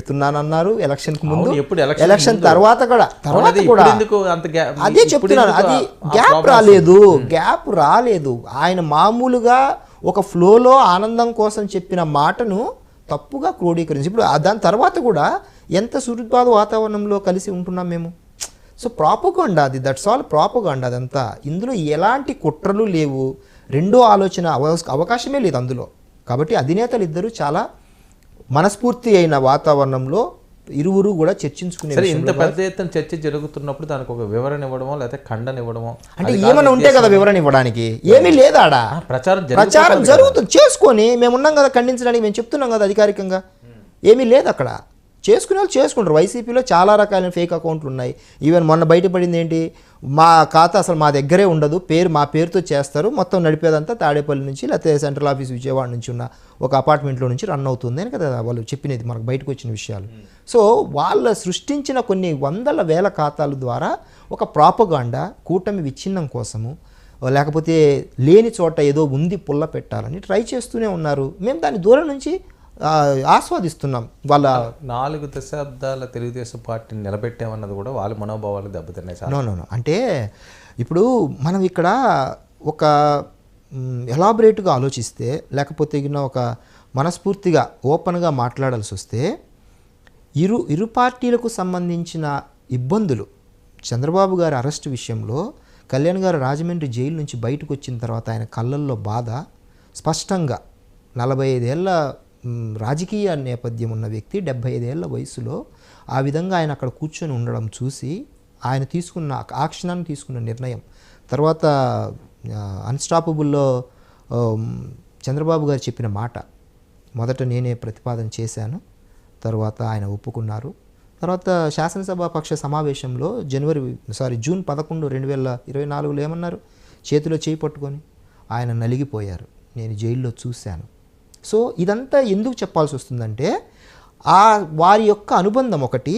పెడుతున్నానన్నారు ఎలక్షన్కి ముందు, ఎప్పుడు ఎలక్షన్ తర్వాత కూడా అదే చెప్తున్నాను. అది గ్యాప్ రాలేదు. ఆయన మామూలుగా ఒక ఫ్లోలో ఆనందం కోసం చెప్పిన మాటను తప్పుగా క్రోడీకరించి ఇప్పుడు దాని తర్వాత కూడా ఎంత సుహృద్భావ వాతావరణంలో కలిసి ఉంటున్నాం మేము. సో ప్రాపగాండా అది, దట్స్ ఆల్ ప్రాపగాండా అదంతా. ఇందులో ఎలాంటి కుట్రలు లేవు, రెండో ఆలోచన అవకాశమే లేదు అందులో. కాబట్టి అధినేతలు ఇద్దరు చాలా మనస్ఫూర్తి అయిన వాతావరణంలో ఇరువురు కూడా చర్చించుకునే. ఇంత పెద్ద ఎత్తున చర్చ జరుగుతున్నప్పుడు దానికి ఒక వివరణ ఇవ్వడమో లేకపోతే ఖండన ఇవ్వడమో అంటే ఏమైనా ఉంటే కదా వివరణ ఇవ్వడానికి, ఏమీ లేదా ఆడ. ప్రచారం జరుగుతుంది చేసుకొని మేమున్నాం కదా ఖండించడానికి, మేము చెప్తున్నాం కదా అధికారికంగా. ఏమీ లేదు అక్కడ. చేసుకునే వాళ్ళు చేసుకుంటారు. వైసీపీలో చాలా రకాలైన ఫేక్ అకౌంట్లు ఉన్నాయి. ఈవెన్ మొన్న బయటపడింది ఏంటి, మా ఖాతా అసలు మా దగ్గరే ఉండదు, మా పేరుతో చేస్తారు, మొత్తం నడిపేదంతా తాడేపల్లి నుంచి లేకపోతే సెంట్రల్ ఆఫీస్ విజయవాడ నుంచి ఉన్న ఒక అపార్ట్మెంట్లో నుంచి రన్ అవుతుంది అని కదా వాళ్ళు చెప్పినది, మనకు బయటకు వచ్చిన విషయాలు. సో వాళ్ళు సృష్టించిన కొన్ని వందల వేల ఖాతాల ద్వారా ఒక ప్రాపగాండా కూటమి విచ్ఛిన్నం కోసము, లేకపోతే లేని చోట ఏదో ఉంది పుల్ల పెట్టాలని ట్రై చేస్తూనే ఉన్నారు. మేము దాని దూరం నుంచి ఆస్వాదిస్తున్నాం. వాళ్ళ 4 దశాబ్దాల తెలుగుదేశం పార్టీని నిలబెట్టామన్నది కూడా వాళ్ళ మనోభావాలు దెబ్బతిన్నాయి. నో అంటే ఇప్పుడు మనం ఇక్కడ ఒక ఎలాబరేట్గా ఆలోచిస్తే, లేకపోతే ఒక మనస్ఫూర్తిగా ఓపెన్గా మాట్లాడాల్సి వస్తే, ఇరు పార్టీలకు సంబంధించిన ఇబ్బందులు, చంద్రబాబు గారి అరెస్టు విషయంలో కళ్యాణ్ గారు రాజమండ్రి జైలు నుంచి బయటకు వచ్చిన తర్వాత ఆయన కళ్ళల్లో బాధ స్పష్టంగా, 45 ఏళ్ళ రాజకీయ నేపథ్యం ఉన్న వ్యక్తి 75 ఏళ్ళ వయసులో ఆ విధంగా ఆయన అక్కడ కూర్చొని ఉండడం చూసి ఆయన తీసుకున్న ఆ క్షణాన్ని తీసుకున్న నిర్ణయం, తర్వాత అన్స్టాపబుల్లో చంద్రబాబు గారు చెప్పిన మాట, మొదట నేనే ప్రతిపాదన చేశాను, తర్వాత ఆయన ఒప్పుకున్నారు. తర్వాత శాసనసభ పక్ష సమావేశంలో జూన్ 11, 2024లో ఏమన్నారు, చేతిలో చేయి పట్టుకొని ఆయన నలిగిపోయారు, నేను జైల్లో చూశాను. సో ఇదంతా ఎందుకు చెప్పాల్సి వస్తుందంటే వారి యొక్క అనుబంధం ఒకటి,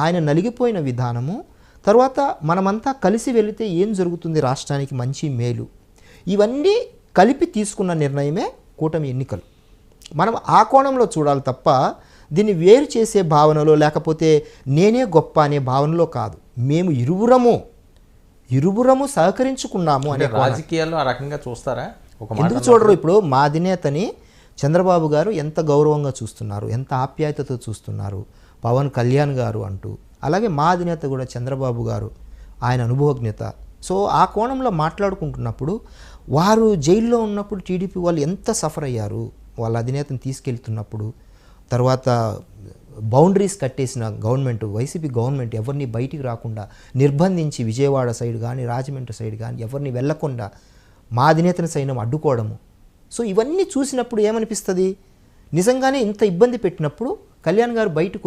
ఆయన నలిగిపోయిన విధానము, తర్వాత మనమంతా కలిసి వెళితే ఏం జరుగుతుంది రాష్ట్రానికి మంచి మేలు, ఇవన్నీ కలిపి తీసుకున్న నిర్ణయమే కూటమి ఎన్నికలు. మనం ఆ కోణంలో చూడాలి తప్ప దీన్ని వేరు చేసే భావనలో, లేకపోతే నేనే గొప్ప అనే భావనలో కాదు. మేము ఇరువురము సహకరించుకున్నాము అనే. రాజకీయాల్లో ఆ రకంగా చూస్తారా? ఎందుకు చూడరు? ఇప్పుడు మా అధినేతని చంద్రబాబు గారు ఎంత గౌరవంగా చూస్తున్నారు, ఎంత ఆప్యాయతతో చూస్తున్నారు, పవన్ కళ్యాణ్ గారు అంటూ. అలాగే మా అధినేత కూడా చంద్రబాబు గారు, ఆయన అనుభవజ్ఞత. సో ఆ కోణంలో మాట్లాడుకుంటున్నప్పుడు వారు జైల్లో ఉన్నప్పుడు టీడీపీ వాళ్ళు ఎంత సఫర్ అయ్యారు, వాళ్ళ అధినేతను తీసుకెళ్తున్నప్పుడు, తర్వాత బౌండరీస్ కట్టేసిన గవర్నమెంట్, వైసీపీ గవర్నమెంట్ ఎవరిని బయటికి రాకుండా నిర్బంధించి విజయవాడ సైడ్ కానీ రాజమండ్రి సైడ్ కానీ ఎవరిని వెళ్లకుండా మా అధినేతని సైన్యం అడ్డుకోవడము. సో ఇవన్నీ చూసినప్పుడు ఏమనిపిస్తుంది, నిజంగానే ఇంత ఇబ్బంది పెట్టినప్పుడు కళ్యాణ్ గారు బయటకు